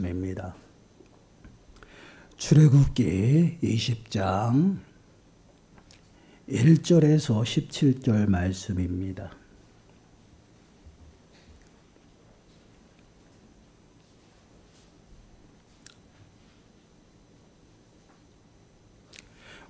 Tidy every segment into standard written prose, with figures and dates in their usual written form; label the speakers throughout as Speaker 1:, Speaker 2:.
Speaker 1: 입니다. 출애굽기 20장 1절에서 17절 말씀입니다.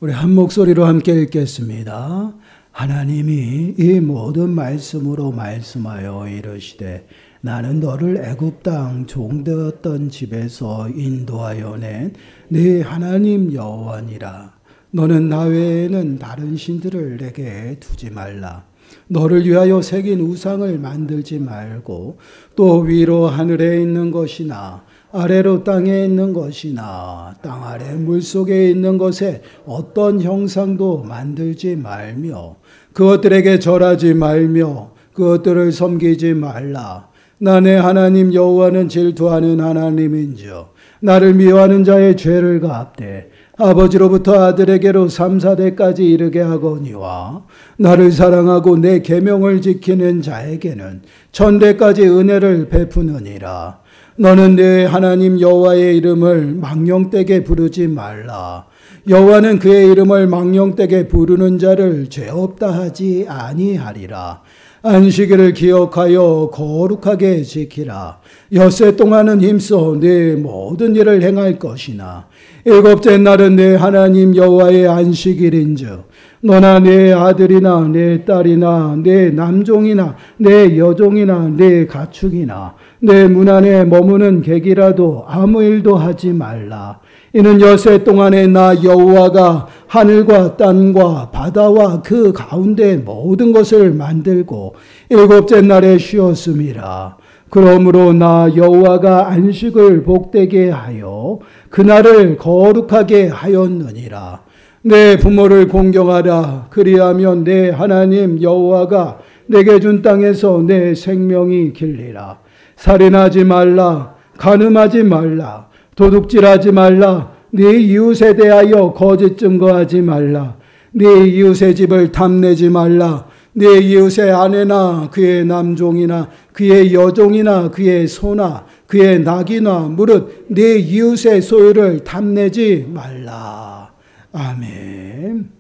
Speaker 1: 우리 한 목소리로 함께 읽겠습니다. 하나님이 이 모든 말씀으로 말씀하여 이르시되 나는 너를 애굽 땅 종되었던 집에서 인도하여 낸 네 하나님 여호와니라. 너는 나 외에는 다른 신들을 내게 두지 말라. 너를 위하여 새긴 우상을 만들지 말고 또 위로 하늘에 있는 것이나 아래로 땅에 있는 것이나 땅 아래 물속에 있는 것에 어떤 형상도 만들지 말며 그것들에게 절하지 말며 그것들을 섬기지 말라. 나 내 하나님 여호와는 질투하는 하나님인즉 나를 미워하는 자의 죄를 갚되 아버지로부터 아들에게로 3, 4대까지 이르게 하거니와 나를 사랑하고 내 계명을 지키는 자에게는 1000대까지 은혜를 베푸느니라. 너는 내 하나님 여호와의 이름을 망령되게 부르지 말라. 여호와는 그의 이름을 망령되게 부르는 자를 죄 없다 하지 아니하리라. 안식일을 기억하여 거룩하게 지키라. 엿새 동안은 힘써 네 모든 일을 행할 것이나 일곱째 날은 내 하나님 여호와의 안식일인즉 너나 네 아들이나 네 딸이나 네 남종이나 네 여종이나 네 가축이나 내 문 안에 머무는 객이라도 아무 일도 하지 말라. 이는 엿새 동안에 나 여호와가 하늘과 땅과 바다와 그 가운데 모든 것을 만들고 일곱째 날에 쉬었음이라. 그러므로 나 여호와가 안식을 복되게 하여 그날을 거룩하게 하였느니라. 내 부모를 공경하라. 그리하면 내 하나님 여호와가 내게 준 땅에서 내 생명이 길리라. 살인하지 말라. 간음하지 말라. 도둑질하지 말라. 네 이웃에 대하여 거짓 증거하지 말라. 네 이웃의 집을 탐내지 말라. 네 이웃의 아내나 그의 남종이나 그의 여종이나 그의 소나 그의 낙이나 무릇 네 이웃의 소유를 탐내지 말라. 아멘.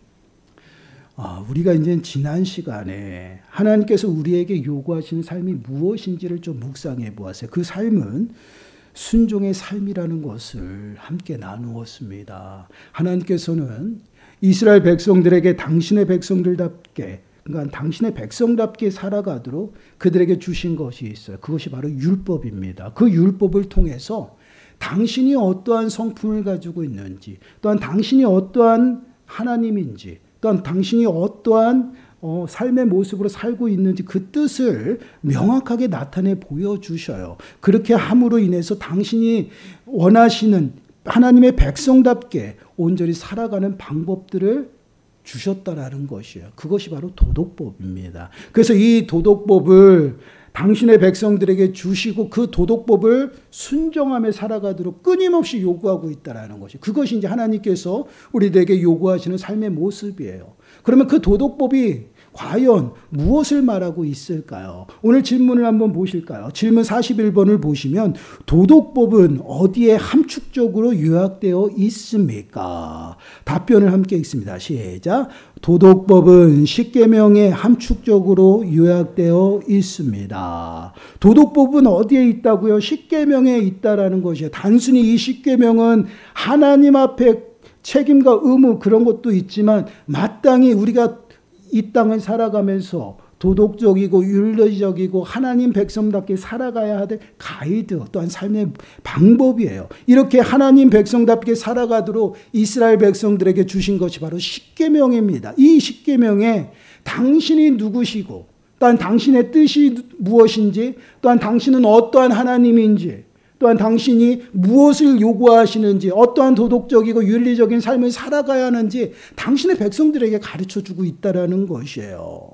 Speaker 1: 우리가 이제 지난 시간에 하나님께서 우리에게 요구하시는 삶이 무엇인지를 좀 묵상해 보았어요. 그 삶은 순종의 삶이라는 것을 함께 나누었습니다. 하나님께서는 이스라엘 백성들에게 당신의 백성들답게, 그러니까 당신의 백성답게 살아가도록 그들에게 주신 것이 있어요. 그것이 바로 율법입니다. 그 율법을 통해서 당신이 어떠한 성품을 가지고 있는지, 또한 당신이 어떠한 하나님인지, 또한 당신이 어떠한 삶의 모습으로 살고 있는지 그 뜻을 명확하게 나타내 보여주셔요. 그렇게 함으로 인해서 당신이 원하시는 하나님의 백성답게 온전히 살아가는 방법들을 주셨다라는 것이에요. 그것이 바로 도덕법입니다. 그래서 이 도덕법을 당신의 백성들에게 주시고 그 도덕법을 순종하며 살아가도록 끊임없이 요구하고 있다는 것이, 그것이 이제 하나님께서 우리들에게 요구하시는 삶의 모습이에요. 그러면 그 도덕법이 과연 무엇을 말하고 있을까요? 오늘 질문을 한번 보실까요? 질문 41번을 보시면 도덕법은 어디에 함축적으로 요약되어 있습니까? 답변을 함께 읽습니다. 시작. 도덕법은 십계명에 함축적으로 요약되어 있습니다. 도덕법은 어디에 있다고요? 십계명에 있다라는 것이에요. 단순히 이 십계명은 하나님 앞에 책임과 의무 그런 것도 있지만 마땅히 우리가 이 땅을 살아가면서 도덕적이고 윤리적이고 하나님 백성답게 살아가야 할 가이드, 또한 삶의 방법이에요. 이렇게 하나님 백성답게 살아가도록 이스라엘 백성들에게 주신 것이 바로 십계명입니다. 이 십계명에 당신이 누구시고 또한 당신의 뜻이 무엇인지, 또한 당신은 어떠한 하나님인지, 또한 당신이 무엇을 요구하시는지, 어떠한 도덕적이고 윤리적인 삶을 살아가야 하는지 당신의 백성들에게 가르쳐주고 있다는 것이에요.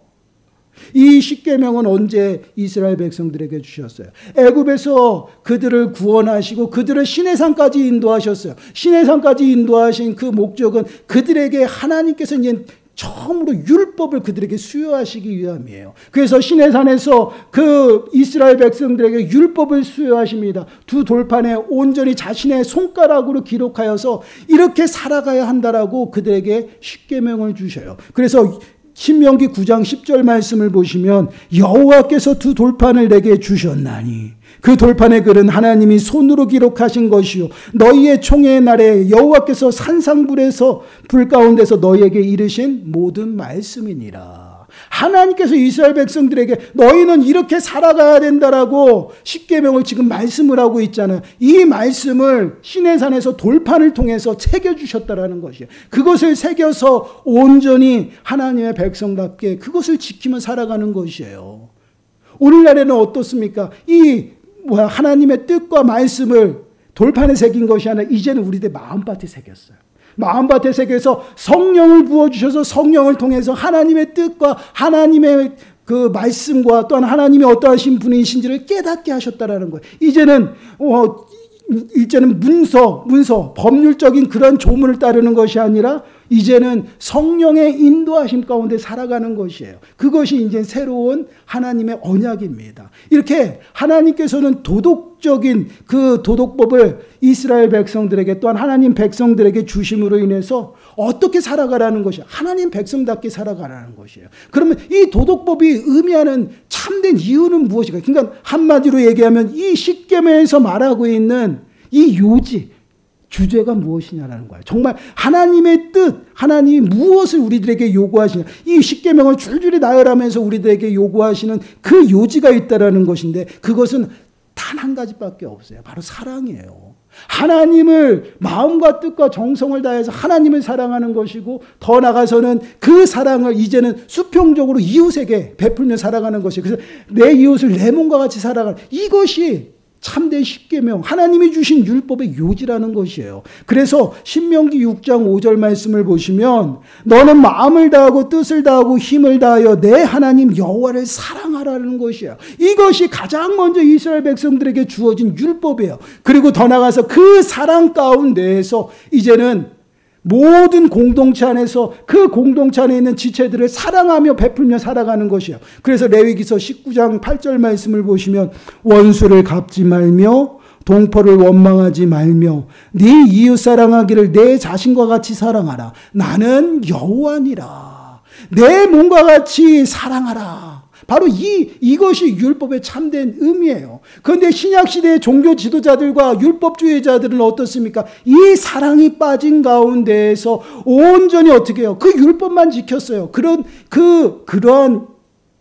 Speaker 1: 이 십계명은 언제 이스라엘 백성들에게 주셨어요? 애굽에서 그들을 구원하시고 그들을 시내산까지 인도하셨어요. 시내산까지 인도하신 그 목적은 그들에게 하나님께서 이제 처음으로 율법을 그들에게 수여하시기 위함이에요. 그래서 시내산에서 그 이스라엘 백성들에게 율법을 수여하십니다. 두 돌판에 온전히 자신의 손가락으로 기록하여서 이렇게 살아가야 한다라고 그들에게 십계명을 주셔요. 그래서 신명기 9장 10절 말씀을 보시면 여호와께서 두 돌판을 내게 주셨나니 그 돌판의 글은 하나님이 손으로 기록하신 것이요 너희의 총회의 날에 여호와께서 산상불에서 불 가운데서 너희에게 이르신 모든 말씀이니라. 하나님께서 이스라엘 백성들에게 너희는 이렇게 살아가야 된다라고 십계명을 지금 말씀을 하고 있잖아요. 이 말씀을 시내산에서 돌판을 통해서 새겨주셨다라는 것이에요. 그것을 새겨서 온전히 하나님의 백성답게 그것을 지키며 살아가는 것이에요. 오늘날에는 어떻습니까? 하나님의 뜻과 말씀을 돌판에 새긴 것이 아니라 이제는 우리들 마음밭에 새겼어요. 마음밭에 새겨서 성령을 부어주셔서 성령을 통해서 하나님의 뜻과 하나님의 그 말씀과 또한 하나님이 어떠하신 분이신지를 깨닫게 하셨다라는 거예요. 이제는 문서, 법률적인 그런 조문을 따르는 것이 아니라 이제는 성령의 인도하심 가운데 살아가는 것이에요. 그것이 이제 새로운 하나님의 언약입니다. 이렇게 하나님께서는 도덕적인 그 도덕법을 이스라엘 백성들에게 또한 하나님 백성들에게 주심으로 인해서 어떻게 살아가라는 것이에요. 하나님 백성답게 살아가라는 것이에요. 그러면 이 도덕법이 의미하는 참된 이유는 무엇일까요? 그러니까 한마디로 얘기하면 이 십계명에서 말하고 있는 이 요지, 주제가 무엇이냐라는 거예요. 정말 하나님의 뜻, 하나님이 무엇을 우리들에게 요구하시냐. 이 십계명을 줄줄이 나열하면서 우리들에게 요구하시는 그 요지가 있다라는 것인데 그것은 단 한 가지밖에 없어요. 바로 사랑이에요. 하나님을 마음과 뜻과 정성을 다해서 하나님을 사랑하는 것이고 더 나아가서는 그 사랑을 이제는 수평적으로 이웃에게 베풀며 살아가는 것이에요. 그래서 내 이웃을 내 몸과 같이 살아가는 이것이 참된 십계명, 하나님이 주신 율법의 요지라는 것이에요. 그래서 신명기 6장 5절 말씀을 보시면 너는 마음을 다하고 뜻을 다하고 힘을 다하여 내 하나님 여호와를 사랑하라는 것이에요. 이것이 가장 먼저 이스라엘 백성들에게 주어진 율법이에요. 그리고 더 나아가서 그 사랑 가운데에서 이제는 모든 공동체 안에서 그 공동체 안에 있는 지체들을 사랑하며 베풀며 살아가는 것이에요. 그래서 레위기서 19장 8절 말씀을 보시면 원수를 갚지 말며 동포를 원망하지 말며 네 이웃 사랑하기를 내 자신과 같이 사랑하라. 나는 여호와니라. 내 몸과 같이 사랑하라. 바로 이것이 율법의 참된 의미예요. 그런데 신약시대의 종교 지도자들과 율법주의자들은 어떻습니까? 이 사랑이 빠진 가운데에서 온전히 어떻게 해요? 그 율법만 지켰어요. 그러한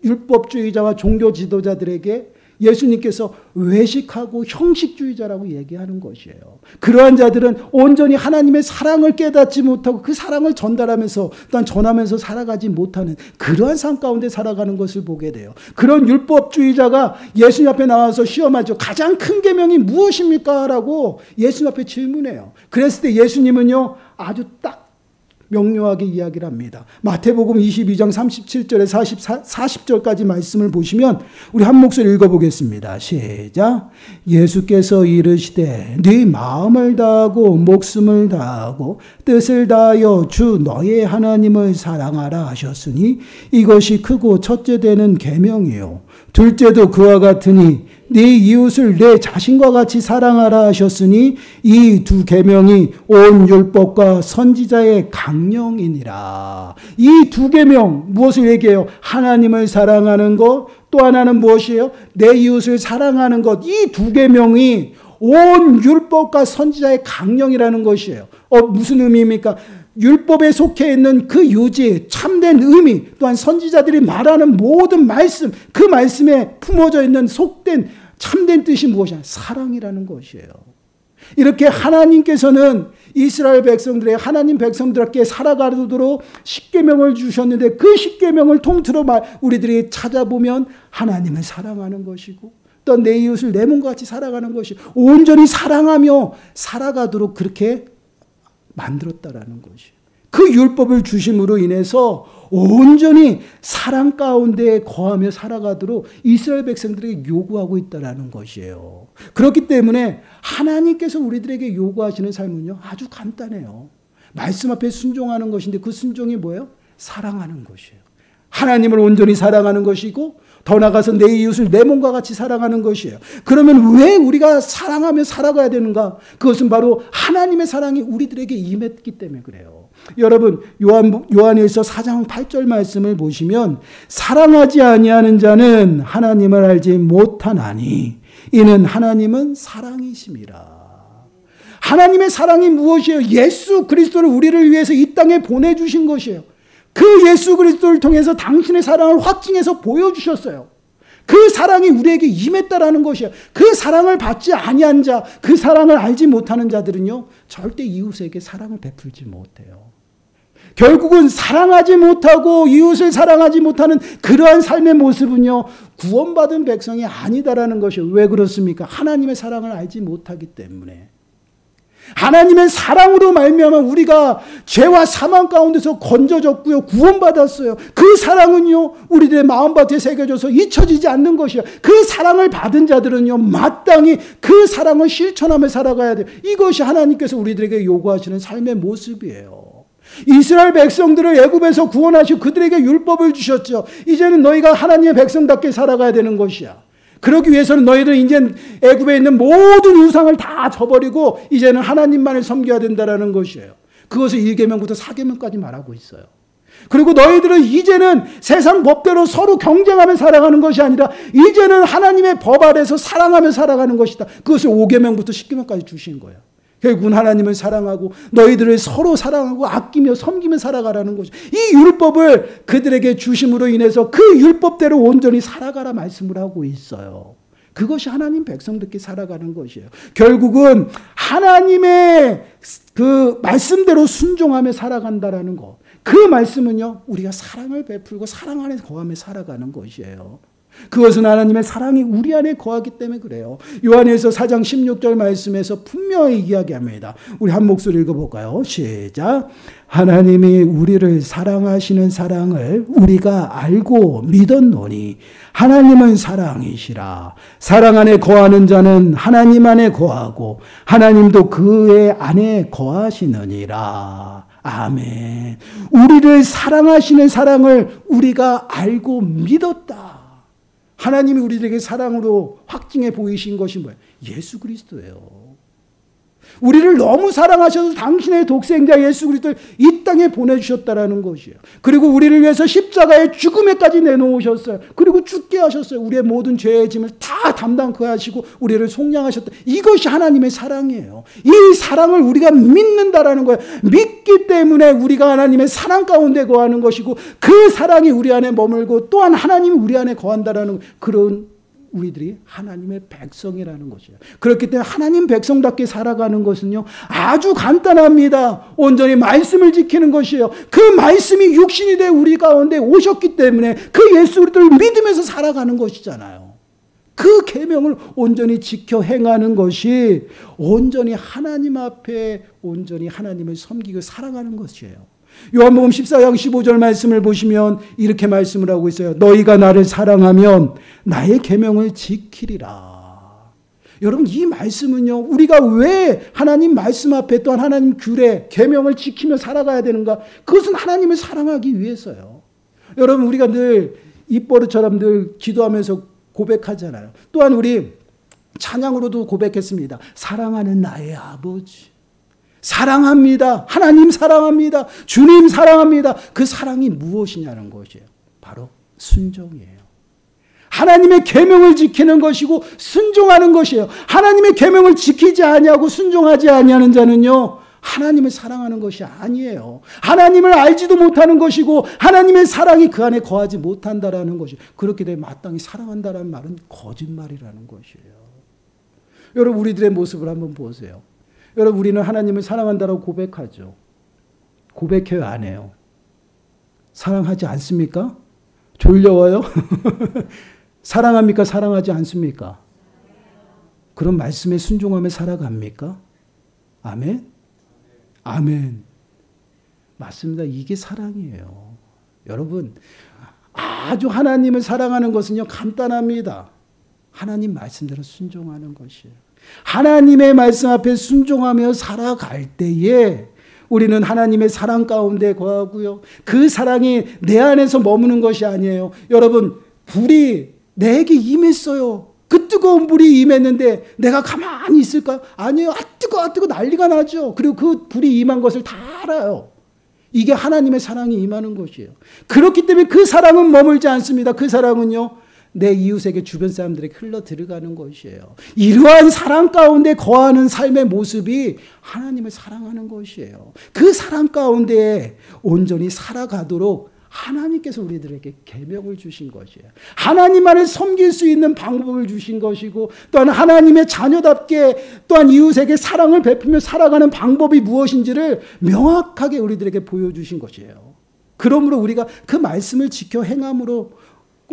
Speaker 1: 율법주의자와 종교 지도자들에게 예수님께서 외식하고 형식주의자라고 얘기하는 것이에요. 그러한 자들은 온전히 하나님의 사랑을 깨닫지 못하고 그 사랑을 전달하면서 또한 전하면서 살아가지 못하는 그러한 삶 가운데 살아가는 것을 보게 돼요. 그런 율법주의자가 예수님 앞에 나와서 시험하죠. 가장 큰 계명이 무엇입니까? 라고 예수님 앞에 질문해요. 그랬을 때 예수님은요 아주 딱 명료하게 이야기를 합니다. 마태복음 22장 37절에 40절까지 말씀을 보시면 우리 한 목소리 읽어보겠습니다. 시작. 예수께서 이르시되 네 마음을 다하고 목숨을 다하고 뜻을 다하여 주 너의 하나님을 사랑하라 하셨으니 이것이 크고 첫째 되는 계명이요 둘째도 그와 같으니 네 이웃을 내 자신과 같이 사랑하라 하셨으니 이 두 계명이 온 율법과 선지자의 강령이니라. 이 두 계명 무엇을 얘기해요? 하나님을 사랑하는 것, 또 하나는 무엇이에요? 내 이웃을 사랑하는 것. 이 두 계명이 온 율법과 선지자의 강령이라는 것이에요. 무슨 의미입니까? 율법에 속해 있는 그 요지, 참된 의미, 또한 선지자들이 말하는 모든 말씀, 그 말씀에 품어져 있는 속된 참된 뜻이 무엇이냐? 사랑이라는 것이에요. 이렇게 하나님께서는 이스라엘 백성들의 하나님 백성들에게 살아가도록 십계명을 주셨는데 그 십계명을 통틀어 우리들이 찾아보면 하나님을 사랑하는 것이고 또 내 이웃을 내 몸과 같이 살아가는 것이 온전히 사랑하며 살아가도록 그렇게 만들었다라는 것이에요. 그 율법을 주심으로 인해서 온전히 사랑 가운데 거하며 살아가도록 이스라엘 백성들에게 요구하고 있다라는 것이에요. 그렇기 때문에 하나님께서 우리들에게 요구하시는 삶은요 아주 간단해요. 말씀 앞에 순종하는 것인데 그 순종이 뭐예요? 사랑하는 것이에요. 하나님을 온전히 사랑하는 것이고 더 나아가서 내 이웃을 내 몸과 같이 사랑하는 것이에요. 그러면 왜 우리가 사랑하며 살아가야 되는가? 그것은 바로 하나님의 사랑이 우리들에게 임했기 때문에 그래요. 여러분 요한일서 4장 8절 말씀을 보시면 사랑하지 아니하는 자는 하나님을 알지 못하나니 이는 하나님은 사랑이심이라. 하나님의 사랑이 무엇이에요? 예수 그리스도를 우리를 위해서 이 땅에 보내주신 것이에요. 그 예수 그리스도를 통해서 당신의 사랑을 확증해서 보여주셨어요. 그 사랑이 우리에게 임했다라는 것이에요. 그 사랑을 받지 아니한 자, 그 사랑을 알지 못하는 자들은요, 절대 이웃에게 사랑을 베풀지 못해요. 결국은 사랑하지 못하고 이웃을 사랑하지 못하는 그러한 삶의 모습은요, 구원받은 백성이 아니다라는 것이에요. 왜 그렇습니까? 하나님의 사랑을 알지 못하기 때문에. 하나님의 사랑으로 말미암아 우리가 죄와 사망 가운데서 건져졌고요. 구원받았어요. 그 사랑은요. 우리들의 마음밭에 새겨져서 잊혀지지 않는 것이에요. 그 사랑을 받은 자들은요. 마땅히 그 사랑을 실천하며 살아가야 돼요. 이것이 하나님께서 우리들에게 요구하시는 삶의 모습이에요. 이스라엘 백성들을 애굽에서 구원하시고 그들에게 율법을 주셨죠. 이제는 너희가 하나님의 백성답게 살아가야 되는 것이야. 그러기 위해서는 너희들 이제 애굽에 있는 모든 우상을 다 저버리고 이제는 하나님만을 섬겨야 된다라는 것이에요. 그것을 1계명부터 4계명까지 말하고 있어요. 그리고 너희들은 이제는 세상 법대로 서로 경쟁하며 살아가는 것이 아니라 이제는 하나님의 법 아래서 사랑하며 살아가는 것이다. 그것을 5계명부터 10계명까지 주신 거예요. 결국은 하나님을 사랑하고 너희들을 서로 사랑하고 아끼며 섬기며 살아가라는 거죠. 이 율법을 그들에게 주심으로 인해서 그 율법대로 온전히 살아가라 말씀을 하고 있어요. 그것이 하나님 백성들께 살아가는 것이에요. 결국은 하나님의 그 말씀대로 순종하며 살아간다라는 것. 그 말씀은요, 우리가 사랑을 베풀고 사랑 안에 거하며 살아가는 것이에요. 그것은 하나님의 사랑이 우리 안에 거하기 때문에 그래요. 요한일서 4장 16절 말씀에서 분명히 이야기합니다. 우리 한 목소리 읽어볼까요? 시작. 하나님이 우리를 사랑하시는 사랑을 우리가 알고 믿었노니 하나님은 사랑이시라. 사랑 안에 거하는 자는 하나님 안에 거하고 하나님도 그의 안에 거하시느니라. 아멘. 우리를 사랑하시는 사랑을 우리가 알고 믿었다. 하나님이 우리에게 사랑으로 확증해 보이신 것이 뭐예요? 예수 그리스도예요. 우리를 너무 사랑하셔서 당신의 독생자 예수 그리스도를 이 땅에 보내주셨다라는 것이에요. 그리고 우리를 위해서 십자가의 죽음에까지 내놓으셨어요. 그리고 죽게 하셨어요. 우리의 모든 죄의 짐을 다 담당케 하시고 우리를 속량하셨다. 이것이 하나님의 사랑이에요. 이 사랑을 우리가 믿는다라는 거예요. 믿기 때문에 우리가 하나님의 사랑 가운데 거하는 것이고 그 사랑이 우리 안에 머물고 또한 하나님이 우리 안에 거한다라는 그런 우리들이 하나님의 백성이라는 것이에요. 그렇기 때문에 하나님 백성답게 살아가는 것은요, 아주 간단합니다. 온전히 말씀을 지키는 것이에요. 그 말씀이 육신이 돼 우리 가운데 오셨기 때문에 그 예수 그리스도를 믿으면서 살아가는 것이잖아요. 그 계명을 온전히 지켜 행하는 것이 온전히 하나님 앞에 온전히 하나님을 섬기고 살아가는 것이에요. 요한복음 14장 15절 말씀을 보시면 이렇게 말씀을 하고 있어요. 너희가 나를 사랑하면 나의 계명을 지키리라. 여러분 이 말씀은요, 우리가 왜 하나님 말씀 앞에 또한 하나님 규례 계명을 지키며 살아가야 되는가? 그것은 하나님을 사랑하기 위해서요. 여러분 우리가 늘 입버릇처럼 늘 기도하면서 고백하잖아요. 또한 우리 찬양으로도 고백했습니다. 사랑하는 나의 아버지. 사랑합니다. 하나님 사랑합니다. 주님 사랑합니다. 그 사랑이 무엇이냐는 것이에요. 바로 순종이에요. 하나님의 계명을 지키는 것이고 순종하는 것이에요. 하나님의 계명을 지키지 아니하고 순종하지 아니하는 자는요, 하나님을 사랑하는 것이 아니에요. 하나님을 알지도 못하는 것이고 하나님의 사랑이 그 안에 거하지 못한다라는 것이에요. 그렇게 되면 마땅히 사랑한다라는 말은 거짓말이라는 것이에요. 여러분 우리들의 모습을 한번 보세요. 여러분 우리는 하나님을 사랑한다라고 고백하죠. 고백해요, 안 해요? 사랑하지 않습니까? 졸려워요? 사랑합니까? 사랑하지 않습니까? 그런 말씀에 순종하며 살아갑니까? 아멘? 아멘. 맞습니다. 이게 사랑이에요. 여러분 아주 하나님을 사랑하는 것은요 간단합니다. 하나님 말씀대로 순종하는 것이에요. 하나님의 말씀 앞에 순종하며 살아갈 때에 우리는 하나님의 사랑 가운데 거하고요. 그 사랑이 내 안에서 머무는 것이 아니에요. 여러분, 불이 내게 임했어요. 그 뜨거운 불이 임했는데 내가 가만히 있을까요? 아니에요. 뜨거 난리가 나죠. 그리고 그 불이 임한 것을 다 알아요. 이게 하나님의 사랑이 임하는 것이에요. 그렇기 때문에 그 사랑은 머물지 않습니다. 그 사랑은요, 내 이웃에게, 주변 사람들에게 흘러 들어가는 것이에요. 이러한 사랑 가운데 거하는 삶의 모습이 하나님을 사랑하는 것이에요. 그 사랑 가운데 온전히 살아가도록 하나님께서 우리들에게 계명을 주신 것이에요. 하나님만을 섬길 수 있는 방법을 주신 것이고, 또한 하나님의 자녀답게 또한 이웃에게 사랑을 베풀며 살아가는 방법이 무엇인지를 명확하게 우리들에게 보여주신 것이에요. 그러므로 우리가 그 말씀을 지켜 행함으로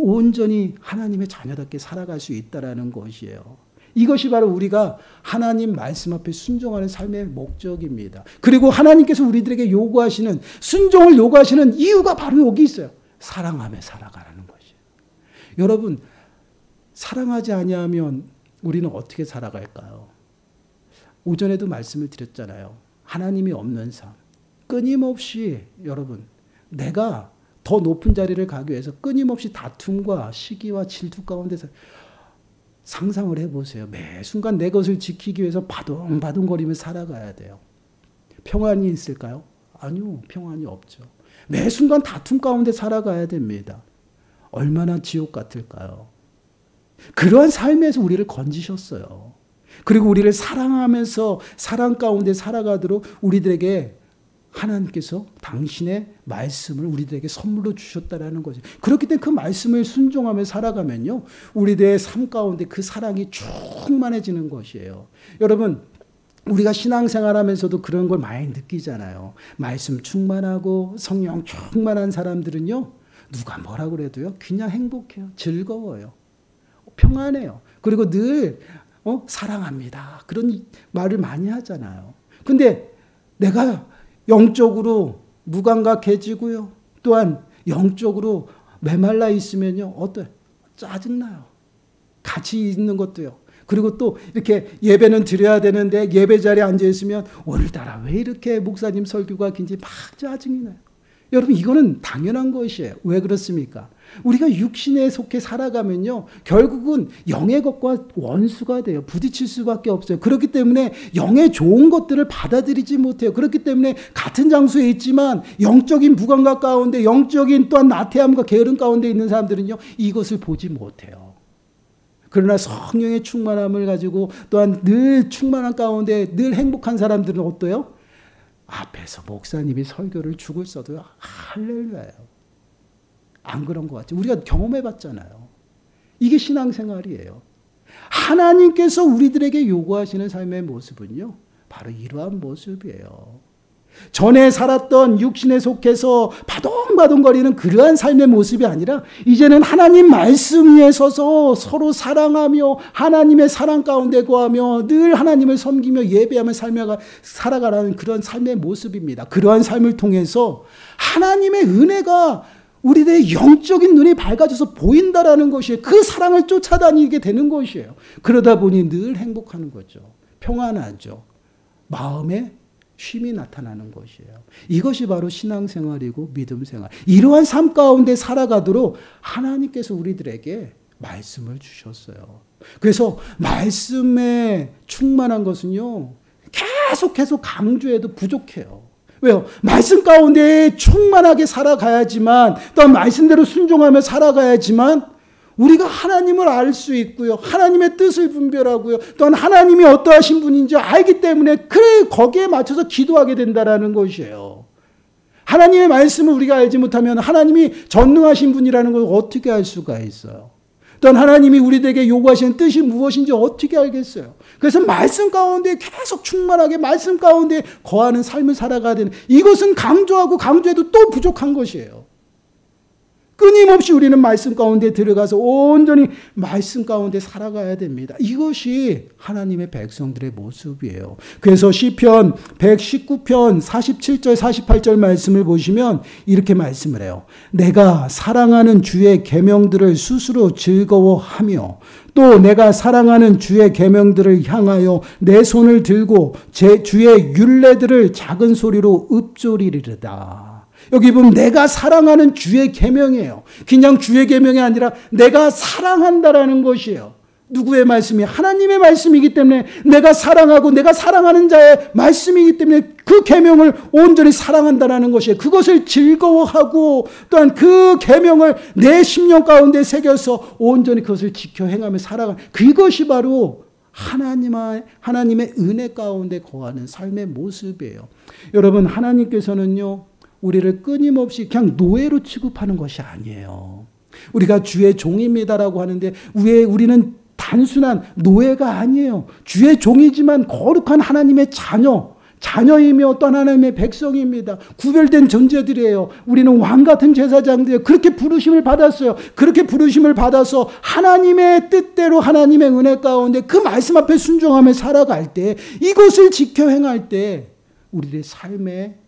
Speaker 1: 온전히 하나님의 자녀답게 살아갈 수 있다는 것이에요. 이것이 바로 우리가 하나님 말씀 앞에 순종하는 삶의 목적입니다. 그리고 하나님께서 우리들에게 요구하시는, 순종을 요구하시는 이유가 바로 여기 있어요. 사랑하며 살아가라는 것이에요. 여러분, 사랑하지 아니하면 우리는 어떻게 살아갈까요? 오전에도 말씀을 드렸잖아요. 하나님이 없는 삶. 끊임없이 여러분, 내가 더 높은 자리를 가기 위해서 끊임없이 다툼과 시기와 질투 가운데서 상상을 해보세요. 매 순간 내 것을 지키기 위해서 바둥바둥거리며 살아가야 돼요. 평안이 있을까요? 아니요. 평안이 없죠. 매 순간 다툼 가운데 살아가야 됩니다. 얼마나 지옥 같을까요? 그러한 삶에서 우리를 건지셨어요. 그리고 우리를 사랑하면서 사랑 가운데 살아가도록 우리들에게 하나님께서 당신의 말씀을 우리들에게 선물로 주셨다라는 거죠. 그렇기 때문에 그 말씀을 순종하며 살아가면요, 우리들의 삶 가운데 그 사랑이 충만해지는 것이에요. 여러분, 우리가 신앙생활하면서도 그런 걸 많이 느끼잖아요. 말씀 충만하고 성령 충만한 사람들은요, 누가 뭐라 그래도요, 그냥 행복해요. 즐거워요. 평안해요. 그리고 늘 사랑합니다. 그런 말을 많이 하잖아요. 근데 내가 영적으로 무감각해지고요, 또한 영적으로 메말라 있으면요, 짜증나요. 같이 있는 것도요. 그리고 또 이렇게 예배는 드려야 되는데 예배 자리에 앉아 있으면 오늘따라 왜 이렇게 목사님 설교가 긴지 막 짜증이 나요. 여러분, 이거는 당연한 것이에요. 왜 그렇습니까? 우리가 육신에 속해 살아가면요, 결국은 영의 것과 원수가 돼요. 부딪힐 수밖에 없어요. 그렇기 때문에 영의 좋은 것들을 받아들이지 못해요. 그렇기 때문에 같은 장소에 있지만 영적인 무감각 가운데, 영적인 또한 나태함과 게으름 가운데 있는 사람들은요, 이것을 보지 못해요. 그러나 성령의 충만함을 가지고 또한 늘 충만한 가운데 늘 행복한 사람들은 어때요? 앞에서 목사님이 설교를 죽을 써도 할렐루야예요. 안 그런 것 같죠? 우리가 경험해봤잖아요. 이게 신앙생활이에요. 하나님께서 우리들에게 요구하시는 삶의 모습은요, 바로 이러한 모습이에요. 전에 살았던 육신에 속해서 바동바동거리는 그러한 삶의 모습이 아니라 이제는 하나님 말씀 위에 서서 서로 사랑하며 하나님의 사랑 가운데 거하며 늘 하나님을 섬기며 예배하며 살아가라는 그런 삶의 모습입니다. 그러한 삶을 통해서 하나님의 은혜가 우리들의 영적인 눈이 밝아져서 보인다라는 것이에요. 그 사랑을 쫓아다니게 되는 것이에요. 그러다 보니 늘 행복하는 거죠. 평안하죠. 마음에 쉼이 나타나는 것이에요. 이것이 바로 신앙생활이고 믿음생활. 이러한 삶 가운데 살아가도록 하나님께서 우리들에게 말씀을 주셨어요. 그래서 말씀에 충만한 것은요, 계속 강조해도 부족해요. 왜요? 말씀 가운데 충만하게 살아가야지만, 또 말씀대로 순종하며 살아가야지만 우리가 하나님을 알 수 있고요, 하나님의 뜻을 분별하고요, 또한 하나님이 어떠하신 분인지 알기 때문에 거기에 맞춰서 기도하게 된다라는 것이에요. 하나님의 말씀을 우리가 알지 못하면 하나님이 전능하신 분이라는 걸 어떻게 알 수가 있어요? 또한 하나님이 우리에게 요구하시는 뜻이 무엇인지 어떻게 알겠어요? 그래서 말씀 가운데 계속 충만하게 말씀 가운데 거하는 삶을 살아가야 되는, 이것은 강조하고 강조해도 또 부족한 것이에요. 끊임없이 우리는 말씀 가운데 들어가서 온전히 말씀 가운데 살아가야 됩니다. 이것이 하나님의 백성들의 모습이에요. 그래서 시편 119편 47절 48절 말씀을 보시면 이렇게 말씀을 해요. 내가 사랑하는 주의 계명들을 스스로 즐거워하며 또 내가 사랑하는 주의 계명들을 향하여 내 손을 들고 제 주의 율례들을 작은 소리로 읊조리리로다. 여기 보면 내가 사랑하는 주의 계명이에요. 그냥 주의 계명이 아니라 내가 사랑한다라는 것이에요. 누구의 말씀이? 하나님의 말씀이기 때문에 내가 사랑하고 내가 사랑하는 자의 말씀이기 때문에 그 계명을 온전히 사랑한다라는 것이에요. 그것을 즐거워하고 또한 그 계명을 내 심령 가운데 새겨서 온전히 그것을 지켜 행하며 살아가는 그것이 바로 하나님의 은혜 가운데 거하는 삶의 모습이에요. 여러분, 하나님께서는요, 우리를 끊임없이 그냥 노예로 취급하는 것이 아니에요. 우리가 주의 종입니다라고 하는데 왜 우리는 단순한 노예가 아니에요. 주의 종이지만 거룩한 하나님의 자녀이며 또 하나님의 백성입니다. 구별된 존재들이에요. 우리는 왕 같은 제사장들이에요. 그렇게 부르심을 받았어요. 그렇게 부르심을 받아서 하나님의 뜻대로 하나님의 은혜 가운데 그 말씀 앞에 순종하며 살아갈 때 이것을 지켜 행할 때 우리의 삶에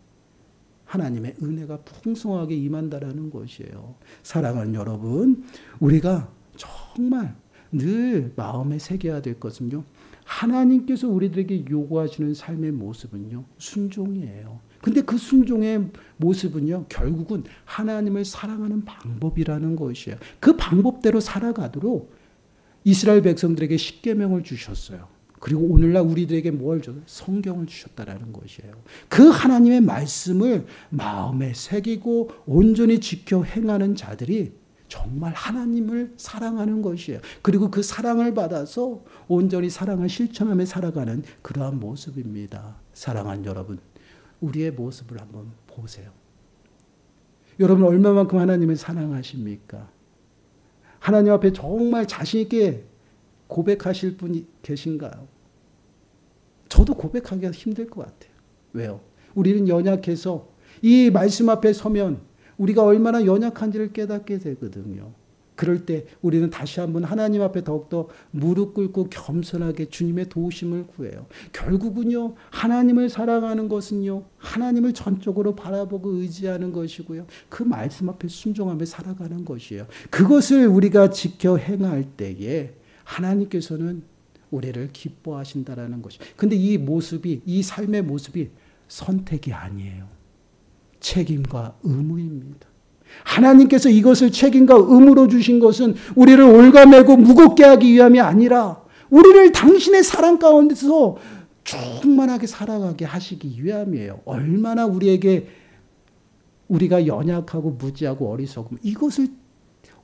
Speaker 1: 하나님의 은혜가 풍성하게 임한다라는 것이에요. 사랑하는 여러분, 우리가 정말 늘 마음에 새겨야 될 것은요, 하나님께서 우리들에게 요구하시는 삶의 모습은요, 순종이에요. 근데 그 순종의 모습은요, 결국은 하나님을 사랑하는 방법이라는 것이에요. 그 방법대로 살아가도록 이스라엘 백성들에게 십계명을 주셨어요. 그리고 오늘날 우리들에게 뭘 줬어요? 성경을 주셨다라는 것이에요. 그 하나님의 말씀을 마음에 새기고 온전히 지켜 행하는 자들이 정말 하나님을 사랑하는 것이에요. 그리고 그 사랑을 받아서 온전히 사랑을 실천하며 살아가는 그러한 모습입니다. 사랑하는 여러분, 우리의 모습을 한번 보세요. 여러분 얼마만큼 하나님을 사랑하십니까? 하나님 앞에 정말 자신 있게 고백하실 분이 계신가요? 저도 고백하기가 힘들 것 같아요. 왜요? 우리는 연약해서 이 말씀 앞에 서면 우리가 얼마나 연약한지를 깨닫게 되거든요. 그럴 때 우리는 다시 한번 하나님 앞에 더욱더 무릎 꿇고 겸손하게 주님의 도우심을 구해요. 결국은요, 하나님을 사랑하는 것은요, 하나님을 전적으로 바라보고 의지하는 것이고요. 그 말씀 앞에 순종하며 살아가는 것이에요. 그것을 우리가 지켜 행할 때에 하나님께서는 우리를 기뻐하신다라는 것이. 근데 이 모습이, 이 삶의 모습이 선택이 아니에요. 책임과 의무입니다. 하나님께서 이것을 책임과 의무로 주신 것은 우리를 올가매고 무겁게 하기 위함이 아니라 우리를 당신의 사랑 가운데서 충만하게 살아가게 하시기 위함이에요. 얼마나 우리가 연약하고 무지하고 어리석음, 이것을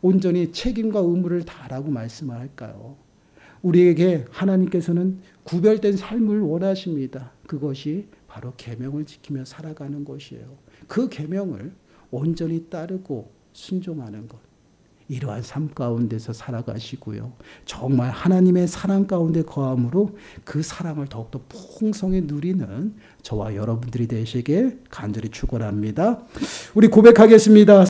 Speaker 1: 온전히 책임과 의무를 다하라고 말씀을 할까요? 우리에게 하나님께서는 구별된 삶을 원하십니다. 그것이 바로 계명을 지키며 살아가는 것이에요. 그 계명을 온전히 따르고 순종하는 것. 이러한 삶 가운데서 살아가시고요. 정말 하나님의 사랑 가운데 거함으로 그 사랑을 더욱더 풍성히 누리는 저와 여러분들이 되시길 간절히 축원합니다. 우리 고백하겠습니다.